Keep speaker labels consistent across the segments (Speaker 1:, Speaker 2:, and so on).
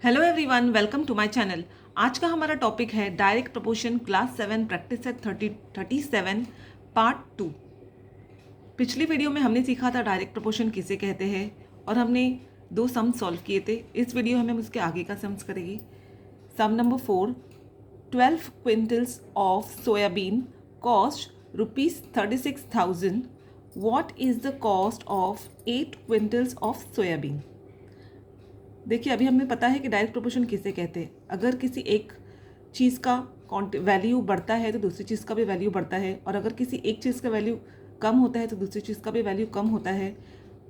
Speaker 1: Hello everyone, welcome to my channel. आज का हमारा टॉपिक है direct proportion class 7 practice set 37 part 2। पिछली वीडियो में हमने सीखा था डायरेक्ट प्रोपोर्शन किसे कहते हैं और हमने 2 सम सॉल्व किए थे। इस वीडियो में हम उसके आगे का सम्स करेंगे। Sum number 4, 12 quintals of soybean cost ₹36,000। What is the cost of 8 quintals of soybean. देखिए, अभी हमें पता है कि डायरेक्ट प्रोपोर्शन किसे कहते हैं। अगर किसी एक चीज़ का वैल्यू बढ़ता है तो दूसरी चीज़ का भी वैल्यू बढ़ता है, और अगर किसी एक चीज़ का वैल्यू कम होता है तो दूसरी चीज़ का भी वैल्यू कम होता है,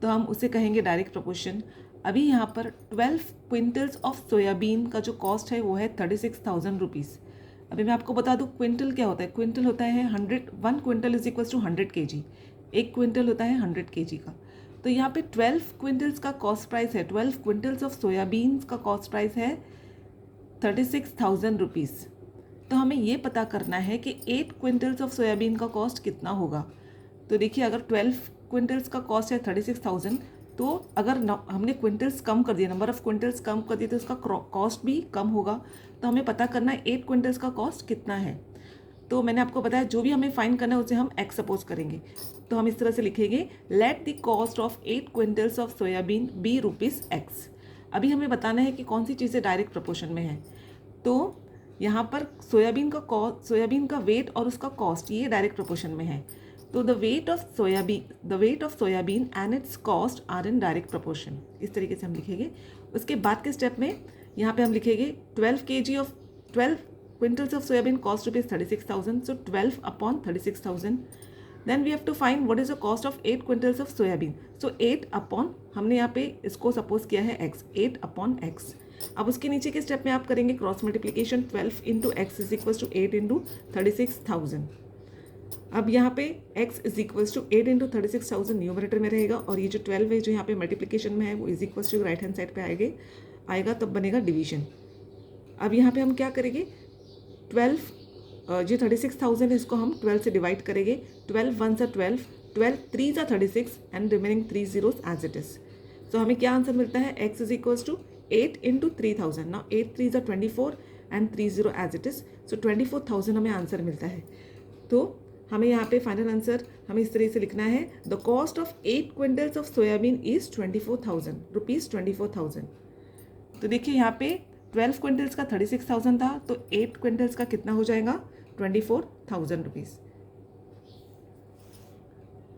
Speaker 1: तो हम उसे कहेंगे डायरेक्ट प्रोपोर्शन। अभी यहाँ पर 12 क्विंटल्स ऑफ सोयाबीन का जो कॉस्ट है वो है 36,000 रुपीज़। अभी मैं आपको बता दूँ क्विंटल क्या होता है। क्विंटल होता है 1 quintal is equals to 100 kg। एक क्विंटल होता है 100 kg का। तो यहाँ पे 12 क्विंटल्स का कॉस्ट प्राइस है, 12 क्विंटल्स ऑफ सोयाबीन का कॉस्ट प्राइस है 36,000 रुपीज़। तो हमें ये पता करना है कि 8 क्विंटल्स ऑफ सोयाबीन का कॉस्ट कितना होगा। तो देखिए, अगर 12 क्विंटल्स का कॉस्ट है 36,000, तो अगर हमने क्विंटल्स कम कर दिए, नंबर ऑफ क्विंटल्स कम कर दिए, तो उसका कॉस्ट भी कम होगा। तो हमें पता करना है 8 क्विंटल्स का कॉस्ट कितना है। तो मैंने आपको बताया जो भी हमें फाइंड करना है उसे हम एक्स सपोज करेंगे। तो हम इस तरह से लिखेंगे, let the cost of 8 quintals of soybean be ₹x। अभी हमें बताना है कि कौन सी चीज़ें डायरेक्ट प्रोपोर्शन में है। तो यहाँ पर सोयाबीन का वेट और उसका कॉस्ट ये डायरेक्ट प्रोपोर्शन में है। तो the weight of soybean and its cost are in direct proportion. इस तरीके से हम लिखेंगे। उसके बाद के स्टेप में यहाँ पे हम लिखेंगे 12 quintals of soybean cost ₹36,000. So 12 upon 36,000. Then we have to find what is the cost of 8 quintals of soybean. So 8 upon, हमने यहाँ पे इसको सपोज किया है x, 8 upon x। अब उसके नीचे के स्टेप में आप करेंगे cross multiplication. 12 into x is equals to 8 into 36,000। अब यहाँ पे x is equals to 8 into 36,000 numerator में रहेगा, और ये जो 12 है जो यहाँ पे मल्टीप्लीकेशन में है वो is equals to right hand side पे आएगा, तब बनेगा डिवीजन। अब यहाँ पे हम क्या करेंगे, 12 जो 36,000 है इसको हम 12 से डिवाइड करेंगे। 12 1 सा 12, 12 3 सा 36 and remaining 3 zeros as it is. So हमें क्या आंसर मिलता है, x is equals to 8 into 3,000। Now 8 3 सा 24 and 3 0 as it is. So 24,000 हमें आंसर मिलता है। तो हमें यहाँ पे फाइनल आंसर हमें इस तरह से लिखना है, the cost of 8 quintals of soybean is 24,000 rupees. 24,000। तो देखिए यहाँ पे 12 क्विंटल्स का 36,000 था, तो 8 क्विंटल्स का कितना हो जाएगा, 24,000 rupees.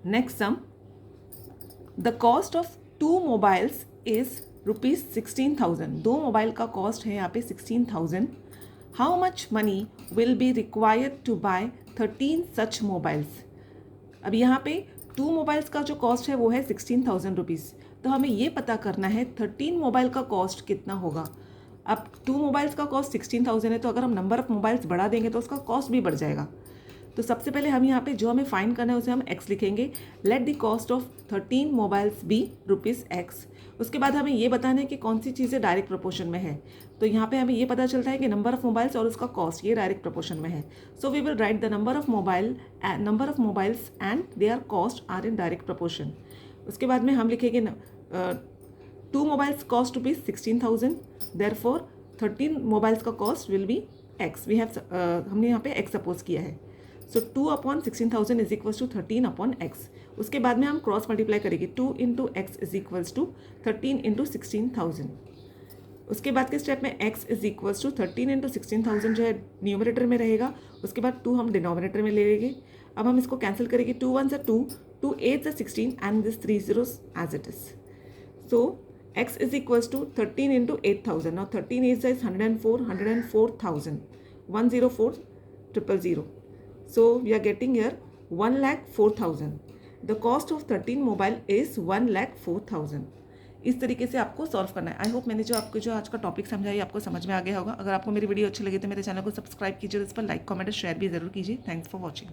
Speaker 1: Next sum, the cost of 2 mobiles is ₹16,000। 2 mobile का कॉस्ट है यहाँ पे 16,000। How much money will be required to buy 13 such mobiles. अब यहाँ पे 2 मोबाइल्स का जो कॉस्ट है वो है 16,000 रुपीज़। तो हमें ये पता करना है 13 मोबाइल का कॉस्ट कितना होगा। अब 2 मोबाइल्स का कॉस्ट 16,000 है, तो अगर हम नंबर ऑफ मोबाइल्स बढ़ा देंगे तो उसका कॉस्ट भी बढ़ जाएगा। तो सबसे पहले हम यहाँ पे जो हमें फाइंड करना है उसे हम x लिखेंगे। Let the cost of 13 mobiles be ₹x। उसके बाद हमें ये बताना है कि कौन सी चीज़ें डायरेक्ट प्रोपोर्शन में है। तो यहाँ पे हमें ये पता चलता है कि नंबर ऑफ मोबाइल्स और उसका कॉस्ट ये डायरेक्ट प्रोपोर्शन में है। So we will write the number of mobiles and their cost are in direct proportion. उसके बाद में हम लिखेंगे 2 mobiles cost ₹16,000, therefore 13 mobiles का cost will be x। we have हमने यहाँ पे x सपोज किया है। So 2 upon 16,000 is equals to 13 upon x। उसके बाद में हम क्रॉस मल्टीप्लाई करेंगे, 2 into x is equals to 13 into 16,000। उसके बाद के स्टेप में x is equals to 13 into 16,000 जो है न्यूमरेटर में रहेगा। उसके बाद 2 हम डिनोमिनेटर में ले लेंगे। अब हम इसको कैंसिल करेंगे, 2 1 सा 2, 2 8 सा 16 and this 3 zeros as it is. So x is equals to 13 into 8,000. Now 13 is 104,000. 104,000. So we are getting here 1,04,000. The cost of 13 mobile is 1,04,000. इस तरीके से आपको सॉल्व करना है। आई होप मैंने जो आज का टॉपिक समझाई आपको समझ में आ गया होगा। अगर आपको मेरी वीडियो अच्छी लगी तो मेरे चैनल को सब्सक्राइब कीजिए, इस पर लाइक कमेंट और शेयर भी जरूर कीजिए। Thanks for watching.